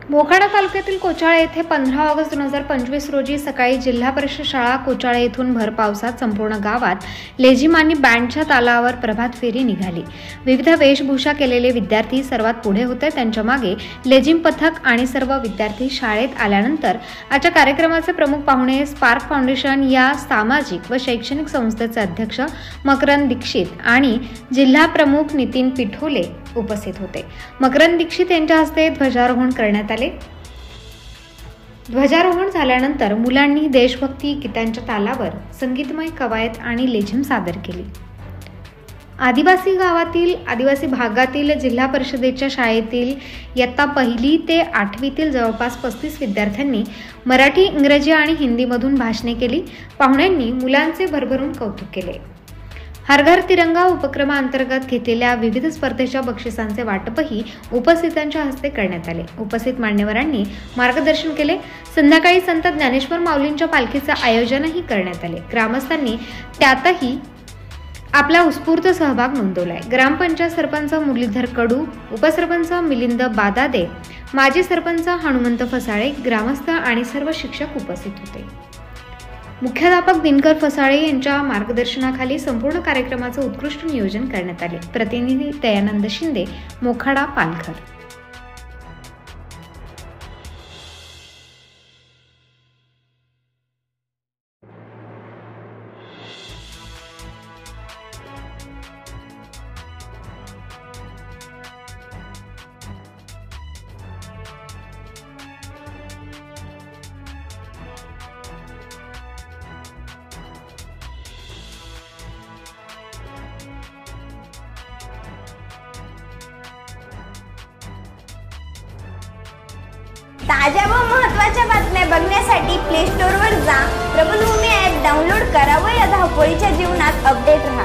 मोखाडा तालुक्यातील कोचाळे येथे 15 ऑगस्ट 2025 रोजी सकाळी जिल्हा परिषद शाळा कोचाळे येथून भर पावसात संपूर्ण गावात लेझिम आणि बँडच्या तालावर प्रभात फेरी निघाली। विविध वेशभूषा केलेले विद्यार्थी सर्वात पुढे होते। त्यांच्या मागे लेझिम पथक आणि सर्व विद्यार्थी शाळेत आल्यानंतर आजच्या कार्यक्रमाचे प्रमुख पाहुणे स्पार्क फाउंडेशन या सामाजिक व शैक्षणिक संस्थेचे अध्यक्ष मकरंद दीक्षित आणि जिल्हा प्रमुख नितीन पिठोले उपस्थित होते। मकरंद दीक्षित यांच्या हस्ते ध्वजारोहण करण्यात आले। ध्वजारोहण झाल्यानंतर मुलांनी देशभक्ती गीतांच्या तालावर संगीतमय कवायत आणि लेझिम सादर केली। आदिवासी भागातील जिल्हा परिषदेच्या शाळेतील इयत्ता 1ली ते 8वीतील जवळपास 35 विद्यार्थ्यांनी मराठी, इंग्रजी आणि हिंदीमधून भाषणे केली। पाहुण्यांनी मुलांचे भरभरून कौतुक केले। हर घर तिरंगा उपक्रमांतर्गत घेतलेल्या विविध स्पर्धेच्या बक्षिसांचे वाटपही उपस्थितांच्या हस्ते करण्यात आले। उपस्थित मान्यवरांनी मार्गदर्शन केले। संध्याकाळी संत ज्ञानेश्वर माऊलींच्या पालखीचे आयोजनही करण्यात आले। ग्रामस्थांनी त्यातही आपला उत्स्फूर्त सहभाग नोंदवलाय। ग्रामपंचायत सरपंच मुरलीधर कडू, उपसरपंच मिलिंद बादादे, माजी सरपंच हनुमंत फसाळे, ग्रामस्थ आणि सर्व शिक्षक उपस्थित होते। मुख्याध्यापक दिनकर फसाळे यांच्या मार्गदर्शनाखाली संपूर्ण कार्यक्रमाचे उत्कृष्ट नियोजन करण्यात आले। प्रतिनिधी दयानंद शिंदे, मोखाडा, पालघर। ताज्या व महत्त्वाच्या बातम्या बघण्यासाठी प्ले स्टोअरवर जा, प्रबलभूमी ॲप डाउनलोड करा व या धावपळीच्या जीवनात अपडेट राहा।